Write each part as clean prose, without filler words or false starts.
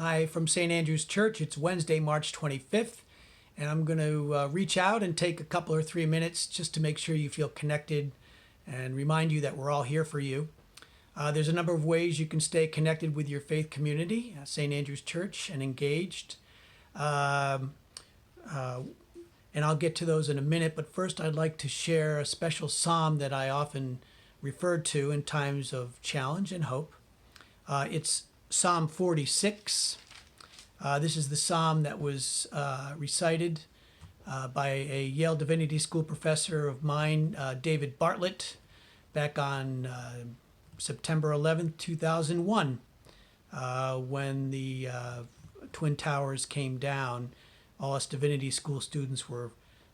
Hi from St. Andrew's Church. It's Wednesday, March 25th, and I'm going to reach out and take a couple or 3 minutes just to make sure you feel connected and remind you that we're all here for you. There's a number of ways you can stay connected with your faith community, St. Andrew's Church, and engaged. And I'll get to those in a minute, but first I'd like to share a special psalm that I often refer to in times of challenge and hope. It's Psalm 46. This is the psalm that was recited by a Yale Divinity School professor of mine, David Bartlett, back on September 11th, 2001, when the Twin Towers came down. All us Divinity School students were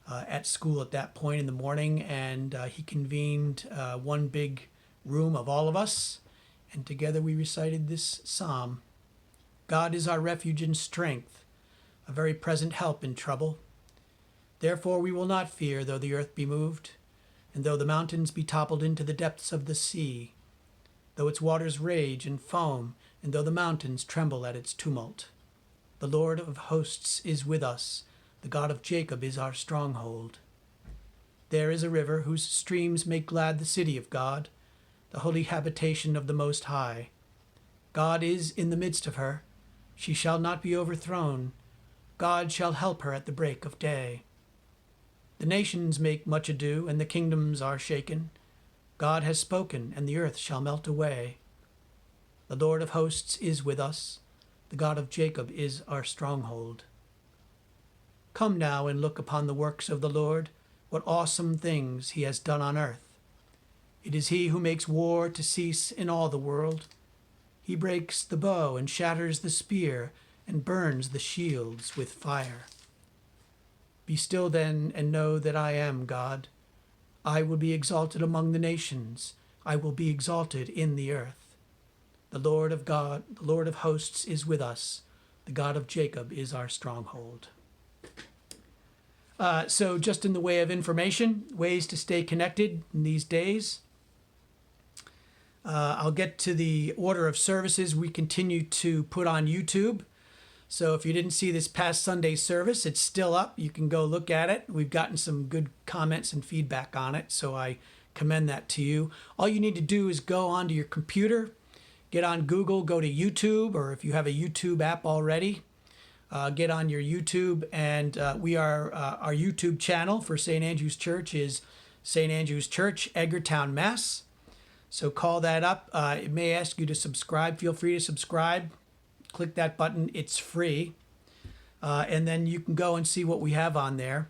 at school at that point in the morning, and he convened one big room of all of us, and together we recited this psalm. God is our refuge and strength, a very present help in trouble. Therefore we will not fear, though the earth be moved, and though the mountains be toppled into the depths of the sea, though its waters rage and foam, and though the mountains tremble at its tumult. The Lord of hosts is with us. The God of Jacob is our stronghold. There is a river whose streams make glad the city of God, the holy habitation of the Most High. God is in the midst of her. She shall not be overthrown. God shall help her at the break of day. The nations make much ado, and the kingdoms are shaken. God has spoken, and the earth shall melt away. The Lord of hosts is with us. The God of Jacob is our stronghold. Come now and look upon the works of the Lord, what awesome things he has done on earth. It is he who makes war to cease in all the world. He breaks the bow and shatters the spear and burns the shields with fire. Be still then and know that I am God. I will be exalted among the nations. I will be exalted in the earth. The Lord of hosts is with us. The God of Jacob is our stronghold. So just in the way of information, ways to stay connected in these days. I'll get to the order of services we continue to put on YouTube. So if you didn't see this past Sunday service, it's still up. You can go look at it. We've gotten some good comments and feedback on it, so I commend that to you. All you need to do is go onto your computer, get on Google, go to YouTube, or if you have a YouTube app already, get on your YouTube. And our YouTube channel for St. Andrew's Church is St. Andrew's Church, Edgartown, Mass. So call that up. It may ask you to subscribe. Feel free to subscribe. Click that button. It's free. And then you can go and see what we have on there.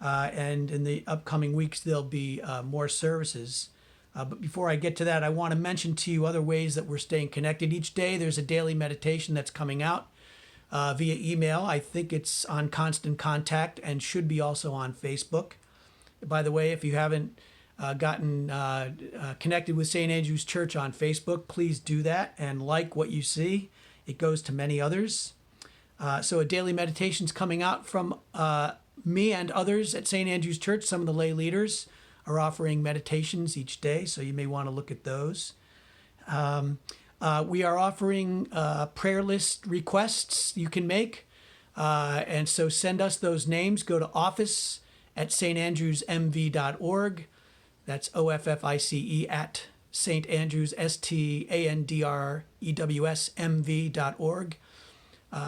And in the upcoming weeks, there'll be more services. But before I get to that, I want to mention to you other ways that we're staying connected. Each day there's a daily meditation that's coming out via email. I think it's on Constant Contact and should be also on Facebook. By the way, if you haven't gotten connected with St. Andrew's Church on Facebook, please do that and like what you see. It goes to many others. So a daily meditation's coming out from me and others at St. Andrew's Church. Some of the lay leaders are offering meditations each day, so you may want to look at those. We are offering prayer list requests you can make, and so send us those names. Go to office@standrewsmv.org. That's OFFICE at St. Andrews, STANDREWSMV.org.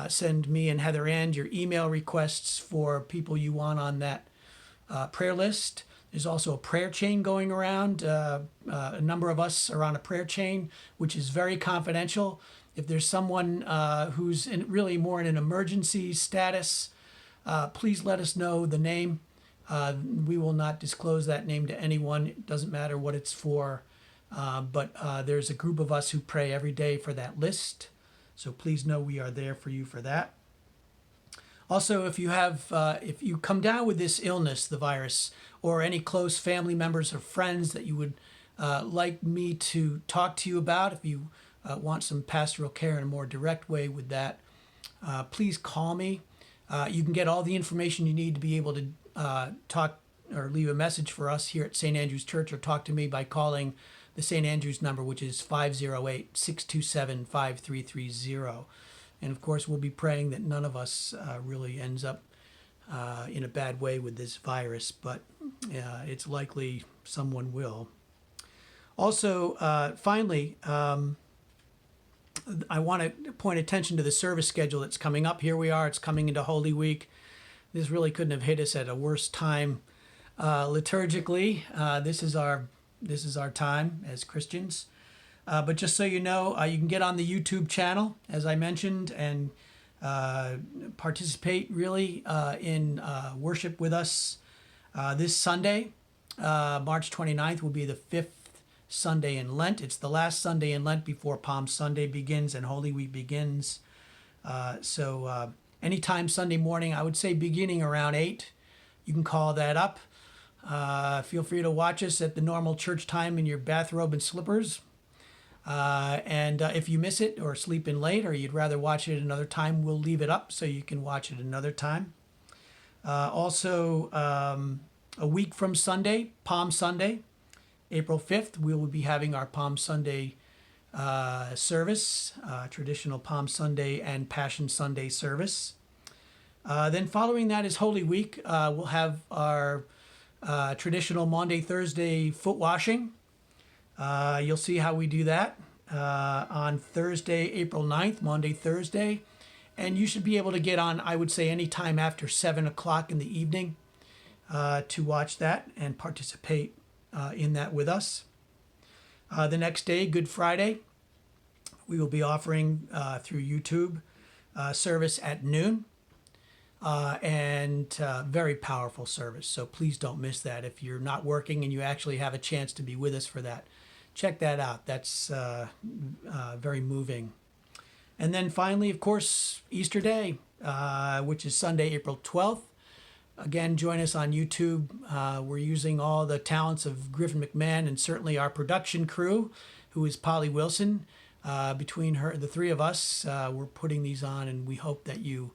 Send me and Heather Ann your email requests for people you want on that prayer list. There's also a prayer chain going around. A number of us are on a prayer chain, which is very confidential. If there's someone who's really more in an emergency status, please let us know the name. We will not disclose that name to anyone. It doesn't matter what it's for. But there's a group of us who pray every day for that list. So please know we are there for you for that. Also, if you come down with this illness, the virus, or any close family members or friends that you would like me to talk to you about, if you want some pastoral care in a more direct way with that, please call me. You can get all the information you need to be able to talk or leave a message for us here at St. Andrew's Church, or talk to me by calling the St. Andrew's number, which is 508-627-5330. And of course, we'll be praying that none of us really ends up in a bad way with this virus, but it's likely someone will. Also, finally, I want to point attention to the service schedule that's coming up. Here we are, it's coming into Holy Week. This really couldn't have hit us at a worse time liturgically. This is our time as Christians. But just so you know, you can get on the YouTube channel, as I mentioned, and participate really in worship with us this Sunday. March 29th will be the 5th Sunday in Lent. It's the last Sunday in Lent before Palm Sunday begins and Holy Week begins. So anytime Sunday morning, I would say beginning around 8, you can call that up. Feel free to watch us at the normal church time in your bathrobe and slippers. And if you miss it or sleep in late or you'd rather watch it another time, we'll leave it up so you can watch it another time. Also, a week from Sunday, Palm Sunday, April 5th, we will be having our Palm Sunday service, traditional Palm Sunday and Passion Sunday service. Then following that is Holy Week. We'll have our traditional Maundy, Thursday foot washing. You'll see how we do that on Thursday, April 9th, Maundy, Thursday. And you should be able to get on, I would say, any time after 7 o'clock in the evening to watch that and participate in that with us. The next day, Good Friday, we will be offering through YouTube service at noon. And very powerful service. So please don't miss that. If you're not working and you actually have a chance to be with us for that, check that out. That's very moving. And then finally, of course, Easter Day, which is Sunday, April 12th. Again, join us on YouTube. We're using all the talents of Griffin McMahon and certainly our production crew, who is Polly Wilson. Between the three of us, we're putting these on, and we hope that you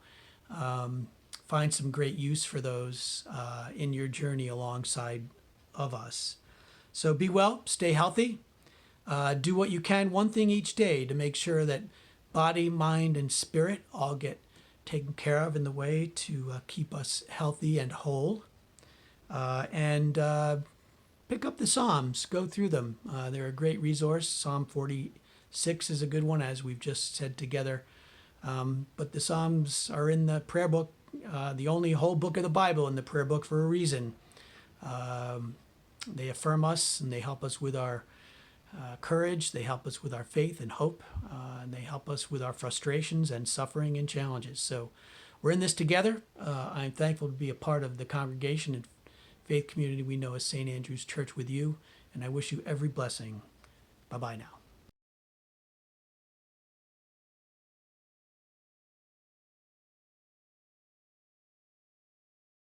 find some great use for those in your journey alongside of us. So be well, stay healthy, do what you can, one thing each day to make sure that body, mind, and spirit all get taken care of in the way to keep us healthy and whole. And pick up the Psalms, go through them. They're a great resource. Psalm 46 is a good one, as we've just said together. But the Psalms are in the prayer book, the only whole book of the Bible in the prayer book for a reason. They affirm us and they help us with our courage. They help us with our faith and hope. And they help us with our frustrations and suffering and challenges. So we're in this together. I'm thankful to be a part of the congregation and faith community we know as St. Andrew's Church with you. And I wish you every blessing. Bye-bye now.